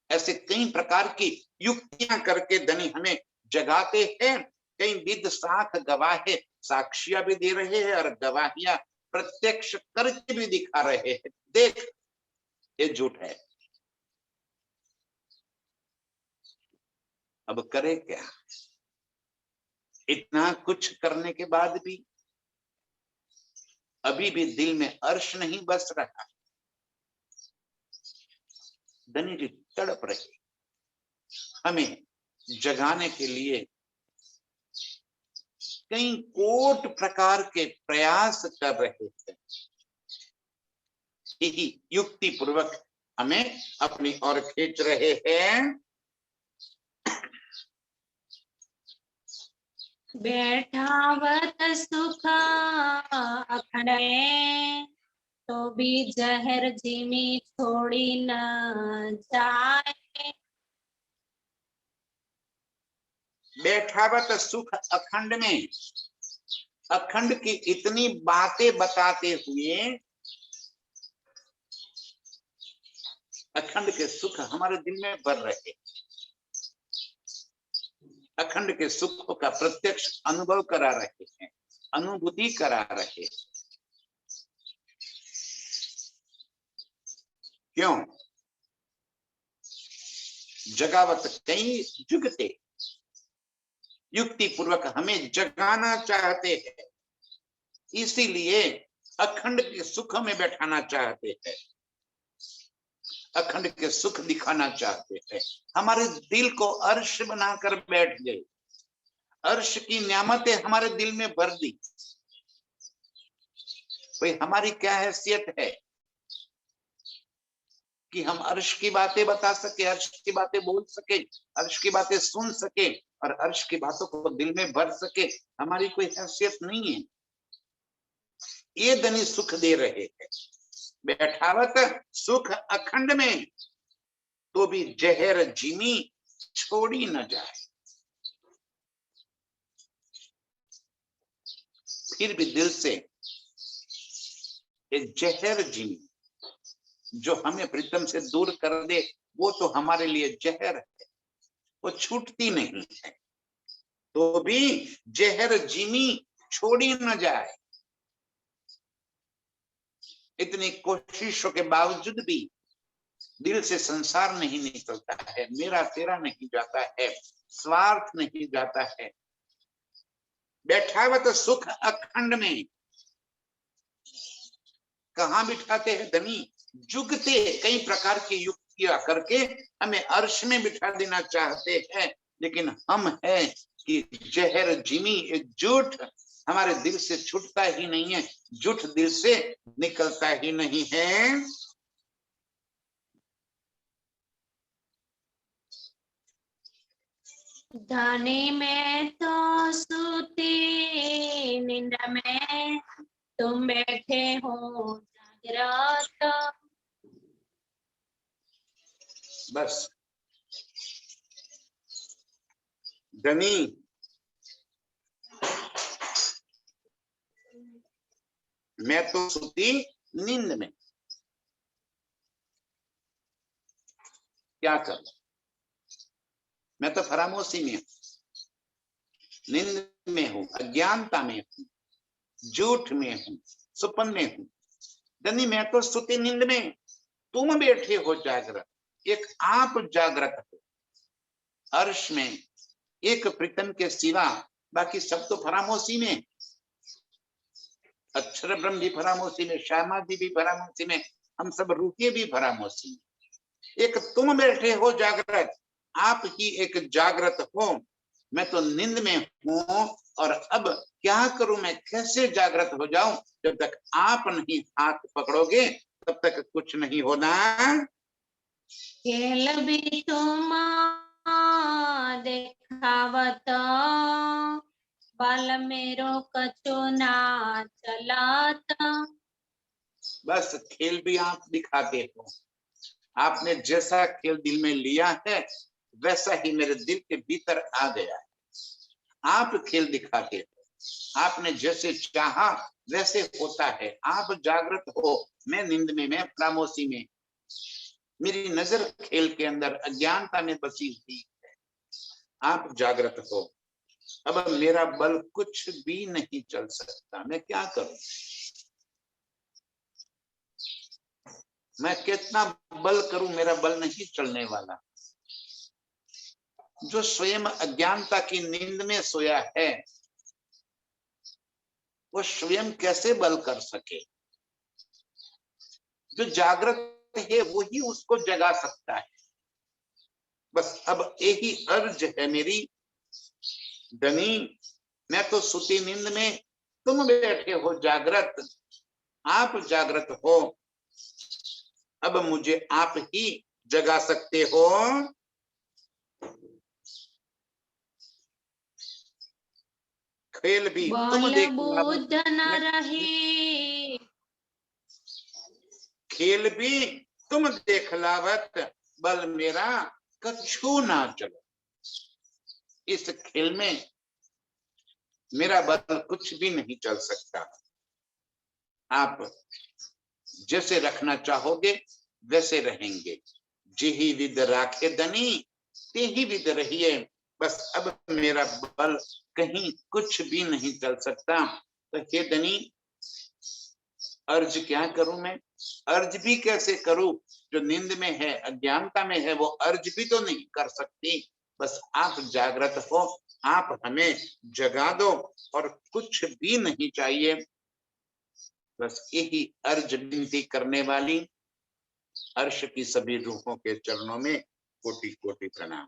ऐसे कई प्रकार की युक्तियां करके धनी हमें जगाते हैं। कई विद साख गवाहे, साक्षियां भी दे रहे हैं और गवाहियां प्रत्यक्ष करके भी दिखा रहे हैं, देख ये झूठ है। अब करे क्या? इतना कुछ करने के बाद भी अभी भी दिल में अर्श नहीं बस रहा। धनी जी तड़प रहे, हमें जगाने के लिए कई कोट प्रकार के प्रयास कर रहे थे। यही युक्ति पूर्वक हमें अपनी ओर खींच रहे हैं। बैठावत सुख अखंड में, तो भी जहर जिमी छोड़ी न जाए। बैठावत सुख अखंड में, अखंड की इतनी बातें बताते हुए अखंड के सुख हमारे दिल में भर रहे, अखंड के सुख का प्रत्यक्ष अनुभव करा रहे हैं, अनुभूति करा रहे हैं। क्यों? जगावत कई जुगते, युक्ति पूर्वक हमें जगाना चाहते हैं, इसीलिए अखंड के सुख में बैठाना चाहते हैं, अखंड के सुख दिखाना चाहते हैं। हमारे दिल को अर्श बनाकर बैठ गए, अर्श की नियामतें हमारे दिल में भर दी। भाई हमारी क्या हैसियत है कि हम अर्श की बातें बता सके, अर्श की बातें बोल सके, अर्श की बातें सुन सके और अर्श की बातों को दिल में भर सके? हमारी कोई हैसियत नहीं है। ये धनी सुख दे रहे हैं। बैठावत सुख अखंड में, तो भी जहर जिमी छोड़ी न जाए। फिर भी दिल से एक जहर जिमी जो हमें प्रीतम से दूर कर दे, वो तो हमारे लिए जहर है, वो छूटती नहीं है। तो भी जहर जिमी छोड़ी न जाए। इतनी कोशिशों के बावजूद भी दिल से संसार नहीं निकलता है, मेरा तेरा नहीं जाता है, स्वार्थ नहीं जाता है। बैठावत सुख अखंड में, कहां बिठाते हैं धनी? जुगते कई प्रकार की युक्तियां करके हमें अर्श में बिठा देना चाहते हैं, लेकिन हम हैं कि जहर जिमी, एक झूठ हमारे दिल से छूटता ही नहीं है, झूठ दिल से निकलता ही नहीं है। धनी में तो सूती नींद में, तुम बैठे हो जागृत। बस धनी मैं तो सोती नींद में, क्या करूं? मैं तो फरामोशी में हूं, नींद में हूं, अज्ञानता में हूं, झूठ में हूं, सुपन में हूं। धनी मैं तो सोती नींद में, तुम बैठे हो जागृत। एक आप जागृत हो, अर्श में एक प्रीतम के सिवा बाकी सब तो फरामोशी में। अक्षर ब्रह्म भी फरामोशी में, श्यामा जी भी फरामोशी में, हम सब रूपये भी फरामोशी में। एक तुम बैठे हो जागृत, आप ही एक जागृत हो, मैं तो नींद में हूं। और अब क्या करूं मैं, कैसे जागृत हो जाऊं? जब तक आप नहीं हाथ पकड़ोगे तब तक कुछ नहीं होना। खेल भी तुम देखावत, बाल मेरो कचो ना चलात। बस खेल भी आप दिखाते हो, आपने जैसा खेल दिल में लिया है वैसा ही मेरे दिल के भीतर आ गया है। आप खेल दिखाते हो, आपने जैसे चाहा वैसे होता है। आप जागृत हो, मैं नींद में, मैं खामोशी में, मेरी नजर खेल के अंदर अज्ञानता में बसी हुई है। आप जागृत हो, अब मेरा बल कुछ भी नहीं चल सकता। मैं क्या करूं? मैं कितना बल करूं, मेरा बल नहीं चलने वाला। जो स्वयं अज्ञानता की नींद में सोया है वो स्वयं कैसे बल कर सके? जो जागृत है वही उसको जगा सकता है। बस अब यही अर्ज है मेरी, धनी मैं तो सुती नींद में, तुम बैठे हो जागृत। आप जागृत हो, अब मुझे आप ही जगा सकते हो। खेल भी तुम बल देखना, बुद्ध न रहे, खेल भी तुम देखलावत, बल मेरा कछु ना चलो। इस खेल में मेरा बल कुछ भी नहीं चल सकता। आप जैसे रखना चाहोगे वैसे रहेंगे। जेही विद राखे धनी तेही विद रहिए। बस अब मेरा बल कहीं कुछ भी नहीं चल सकता। तो हे धनी, अर्ज क्या करूं मैं? अर्ज भी कैसे करूं? जो नींद में है, अज्ञानता में है, वो अर्ज भी तो नहीं कर सकती। बस आप जागृत हो, आप हमें जगा दो और कुछ भी नहीं चाहिए। बस यही अर्ज विनती करने वाली अर्श की सभी रूहों के चरणों में कोटि कोटि प्रणाम।